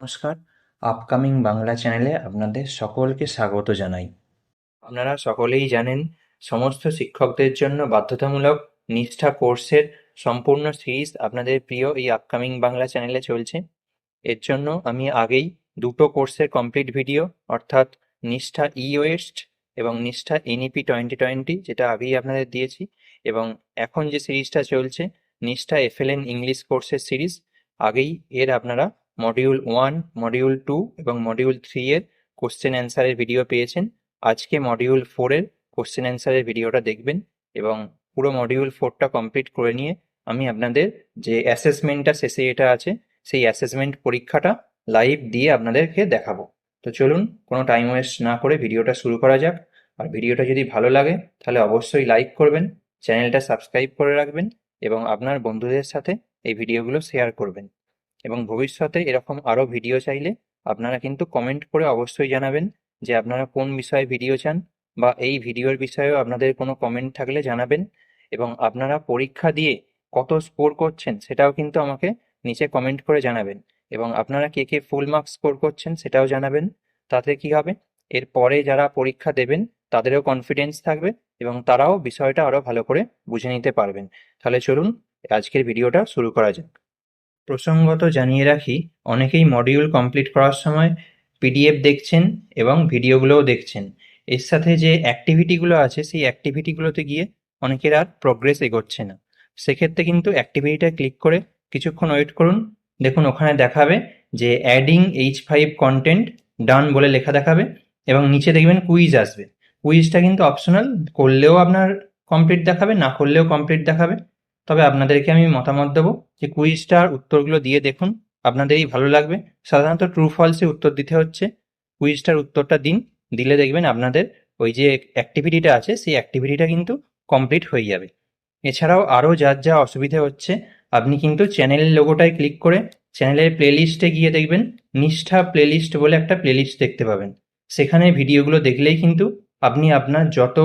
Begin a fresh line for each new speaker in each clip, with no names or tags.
নমস্কার, আপকামিং বাংলা চ্যানেলে আপনাদের সকলকে স্বাগত জানাই। আপনারা সকলেই জানেন, সমস্ত শিক্ষকদের জন্য বাধ্যতামূলক নিষ্ঠা কোর্সের সম্পূর্ণ সিরিজ আপনাদের প্রিয় এই আপকামিং বাংলা চ্যানেলে চলছে। এর জন্য আমি আগেই দুটো কোর্সের কমপ্লিট ভিডিও অর্থাৎ নিষ্ঠা ওয়েস্ট এবং নিষ্ঠা এনইপি 2020 যেটা আগেই আপনাদের দিয়েছি, এবং এখন যে সিরিজটা চলছে নিষ্ঠা এফএলএন ইংলিশ কোর্সের সিরিজ, আগেই এর আপনারা মডিউল 1, মডিউল 2 এবং মডিউল 3 এর কোশ্চেন অ্যান্সারের ভিডিও পেয়েছেন। আজকে মডিউল 4 এর কোশ্চেন অ্যান্সারের ভিডিওটা দেখবেন এবং পুরো মডিউল 4টা কমপ্লিট করে নিয়ে আমি আপনাদের যে অ্যাসেসমেন্টটা শেষে এটা আছে সেই অ্যাসেসমেন্ট পরীক্ষাটা লাইভ দিয়ে আপনাদেরকে দেখাবো। তো চলুন কোনো টাইম ওয়েস্ট না করে ভিডিওটা শুরু করা যাক। আর ভিডিওটা যদি ভালো লাগে তাহলে অবশ্যই লাইক করবেন, চ্যানেলটা সাবস্ক্রাইব করে রাখবেন এবং আপনার বন্ধুদের সাথে এই ভিডিওগুলো শেয়ার করবেন। এবং ভবিষ্যতে এরকম আরও ভিডিও চাইলে আপনারা কিন্তু কমেন্ট করে অবশ্যই জানাবেন যে আপনারা কোন বিষয়ে ভিডিও চান, বা এই ভিডিওর বিষয়েও আপনাদের কোনো কমেন্ট থাকলে জানাবেন। এবং আপনারা পরীক্ষা দিয়ে কত স্কোর করছেন সেটাও কিন্তু আমাকে নিচে কমেন্ট করে জানাবেন, এবং আপনারা কে কে ফুল মার্কস স্কোর করছেন সেটাও জানাবেন। তাতে কি হবে, এর পরে যারা পরীক্ষা দেবেন তাদেরও কনফিডেন্স থাকবে এবং তারাও বিষয়টা আরও ভালো করে বুঝে নিতে পারবেন। তাহলে চলুন আজকের ভিডিওটা শুরু করা যাক। প্রসঙ্গত জানিয়ে রাখি, অনেকেই মডিউল কমপ্লিট করার সময় পিডিএফ দেখছেন এবং ভিডিওগুলোও দেখছেন। এর সাথে যে অ্যাক্টিভিটিগুলো আছে সেই অ্যাক্টিভিটিগুলোতে গিয়ে অনেকের আর প্রোগ্রেস এগোচ্ছে না। সেক্ষেত্রে কিন্তু অ্যাক্টিভিটিটা ক্লিক করে কিছুক্ষণ ওয়েট করুন। দেখুন ওখানে দেখাবে যে অ্যাডিং H5 কন্টেন্ট ডান বলে লেখা দেখাবে এবং নিচে দেখবেন কুইজ আসবে। কুইজটা কিন্তু অপশনাল, করলেও আপনার কমপ্লিট দেখাবে, না করলেও কমপ্লিট দেখাবে। তবে আপনাদেরকে আমি মতামত দেবো যে কুইজটার উত্তরগুলো দিয়ে দেখুন, আপনাদেরই ভালো লাগবে। সাধারণত ট্রু ফলসে উত্তর দিতে হচ্ছে, কুইজটার উত্তরটা দিন, দিলে দেখবেন আপনাদের ওই যে অ্যাক্টিভিটিটা আছে সেই অ্যাক্টিভিটিটা কিন্তু কমপ্লিট হয়ে যাবে। এছাড়াও আরও যার যা অসুবিধে হচ্ছে, আপনি কিন্তু চ্যানেলের লোগোটায় ক্লিক করে চ্যানেলের প্লেলিস্টে গিয়ে দেখবেন নিষ্ঠা প্লেলিস্ট বলে একটা প্লেলিস্ট দেখতে পাবেন। সেখানে ভিডিওগুলো দেখলেই কিন্তু আপনি আপনার যত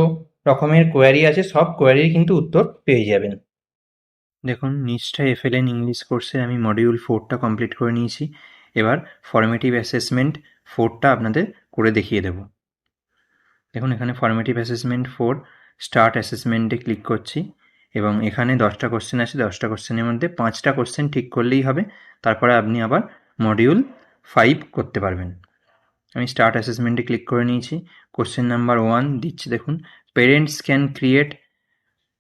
রকমের কোয়ারি আছে সব কোয়ারির কিন্তু উত্তর পেয়ে যাবেন। দেখুন নিষ্ঠা এফএলএন ইংলিশ কোর্সে আমি মডিউল 4টা কমপ্লিট করে নিয়েছি। এবার ফর্মেটিভ অ্যাসেসমেন্ট 4টা আপনাদের করে দেখিয়ে দেব। দেখুন এখানে ফর্মেটিভ অ্যাসেসমেন্ট 4 স্টার্ট অ্যাসেসমেন্টে ক্লিক করছি এবং এখানে 10টা কোশ্চেন আছে। 10টা কোশ্চেনের মধ্যে 5টা কোশ্চেন ঠিক করলেই হবে, তারপরে আপনি আবার মডিউল 5 করতে পারবেন। আমি স্টার্ট অ্যাসেসমেন্টে ক্লিক করে নিয়েছি। কোশ্চেন নাম্বার 1 দিচ্ছি, দেখুন parents can create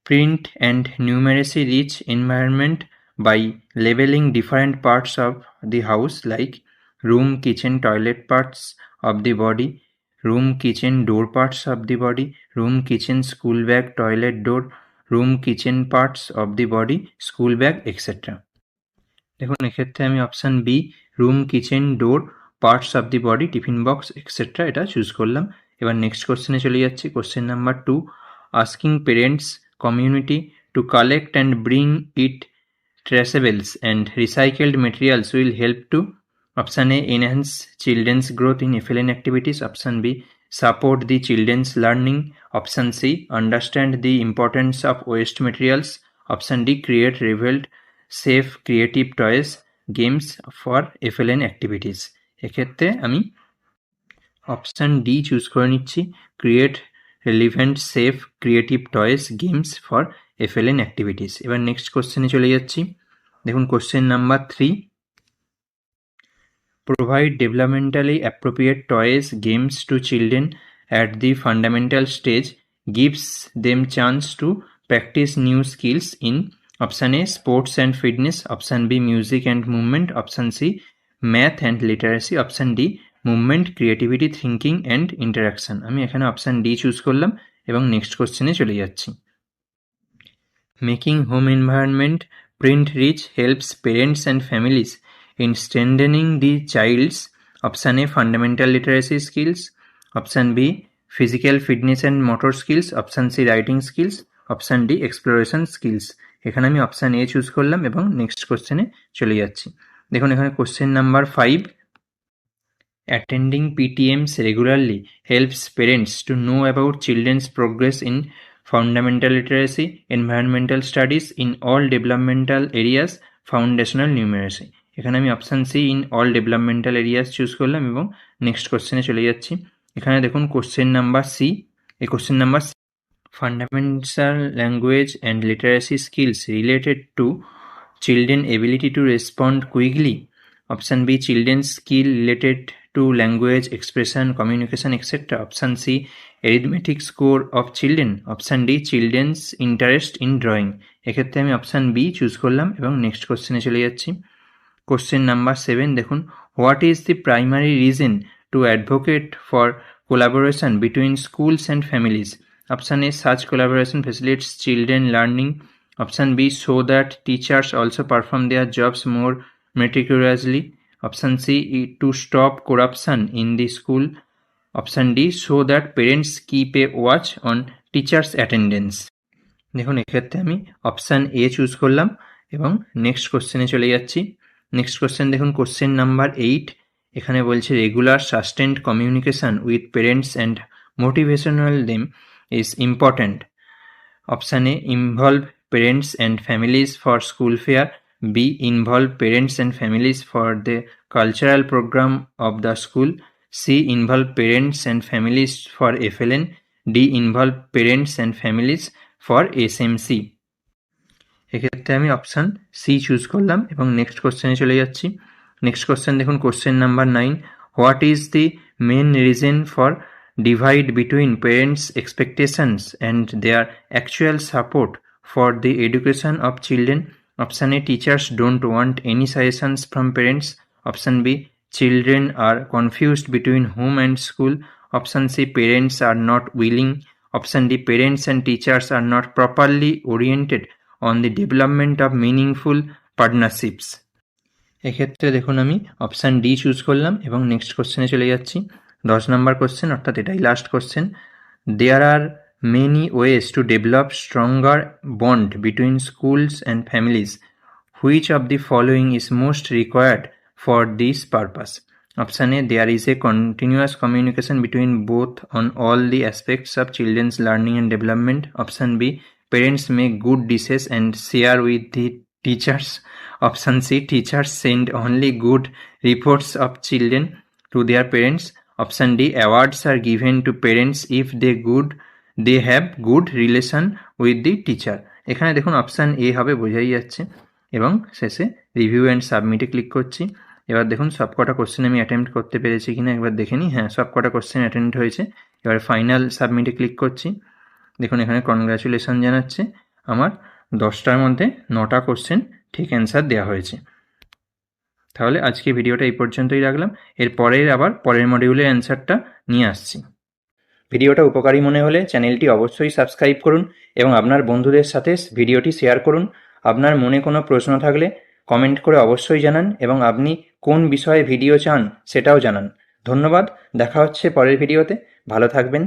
print and numeracy rich environment by labeling different parts of the house like room, kitchen, toilet parts of the body, room, kitchen, door parts of the body, room, kitchen, school bag, toilet door, room, kitchen parts of the body, school bag, etc. দেখুন এক্ষেত্রে আমি option B room, kitchen, door, parts of the body, tiffin box etcetera এটা choose করলাম। এবার next কোশ্চেনে চলে যাচ্ছি। Question number 2, asking parents community to collect and bring it traceables and recycled materials will help to option A enhance children's growth in FLN activities, option B support the children's learning, option C understand the importance of waste materials, option D create revealed safe creative toys games for FLN activities। এক্ষেত্রে আমি option D choose করে নিচ্ছি, create relevant safe creative toys games for FLN activities. এবার next কোশ্চেনে চলে যাচ্ছি। দেখুন question number 3, provide developmentally appropriate toys games to children at the fundamental stage, gives them chance to practice new skills in option A sports and fitness, option B music and movement, option C math and literacy, option D movement, creativity, thinking and interaction. আমি এখানে option D choose করলাম এবং next কোশ্চেনে চলে যাচ্ছি। Making home environment print rich helps parents and families in strengthening the child's, option A fundamental literacy skills, option B physical fitness and motor skills, option C writing skills, option D exploration skills. এখানে আমি option A choose করলাম এবং next কোশ্চেনে চলে যাচ্ছি। দেখুন এখানে question number 5, attending PTMs regularly helps parents to know about children's progress in fundamental literacy, environmental studies in all developmental areas, foundational numeracy. এখানে আমি option C in all developmental areas choose করলাম এবং next কোশ্চেনে চলে যাচ্ছি। এখানে দেখুন question number C, এই question number fundamental language and literacy skills related to children ability to respond quickly. Option B, children's skill related to language, expression, communication, etc. Option C, arithmetic score of children. Option D, children's interest in drawing. এক্ষেত্রে আমি option B choose করলাম এবং next কোশ্চেনে চলে যাচ্ছি। Question number 7 দেখুন, what is the primary reason to advocate for collaboration between schools and families? Option A, such collaboration facilitates children learning. Option B, so that teachers also perform their jobs more meticulously. Option C, to stop corruption in the school. Option D, so that parents keep a watch on teachers' attendance. দেখুন এক্ষেত্রে আমি option A choose করলাম এবং next কোশ্চেনে চলে যাচ্ছি। Next question দেখুন question number 8, এখানে বলছে regular sustained communication with parents and motivational them is important. Option A, involve parents and families for school fair. B, involve parents and families for the cultural program of the school. C, involve parents and families for FLN. D, involve parents and families for SMC. এক্ষেত্রে আমি option C choose করলাম এবং next কোশ্চেনে চলে যাচ্ছি। Next question দেখুন question number 9, what is the main reason for divide between parents' expectations and their actual support for the education of children? Option A, teachers don't want any suggestions from parents. Option B, children are confused between home and school. Option C, parents are not willing. Option D, parents and teachers are not properly oriented on the development of meaningful partnerships. এক্ষেত্রে দেখুন আমি option D choose করলাম এবং next কোশ্চেনে চলে যাচ্ছি। 10 নম্বর question, অর্থাৎ এটাই last question. There are many ways to develop stronger bond between schools and families. Which of the following is most required for this purpose? Option A, there is a continuous communication between both on all the aspects of children's learning and development. Option B, parents make good dishes and share with the teachers. Option C, teachers send only good reports of children to their parents. Option D, awards are given to parents if they have good relation with the teacher. এখানে দেখুন option A হবে, বোঝাই যাচ্ছে। এবং শেষে review and সাবমিটে click করছি। এবার দেখুন সবকটা কোশ্চেন আমি অ্যাটেম্প্ট করতে পেরেছি কিনা একবার দেখে নিই। হ্যাঁ, সবকটা কোশ্চেন অ্যাটেন্ড হয়েছে। এবার ফাইনাল সাবমিটে ক্লিক করছি। দেখুন এখানে কনগ্রাচুলেশন জানাচ্ছে, আমার 10টার মধ্যে 9টা কোশ্চেন ঠিক অ্যান্সার দেওয়া হয়েছে। তাহলে আজকে ভিডিওটা এই পর্যন্তই রাখলাম। আবার পরের মডিউলের অ্যান্সারটা নিয়ে আসছি। ভিডিওটা উপকারী মনে হলে চ্যানেলটি অবশ্যই সাবস্ক্রাইব করুন এবং আপনার বন্ধুদের সাথে ভিডিওটি শেয়ার করুন। আপনার মনে কোনো প্রশ্ন থাকলে কমেন্ট করে অবশ্যই জানান এবং আপনি কোন বিষয়ে ভিডিও চান সেটাও জানান। ধন্যবাদ, দেখা হচ্ছে পরের ভিডিওতে। ভালো থাকবেন।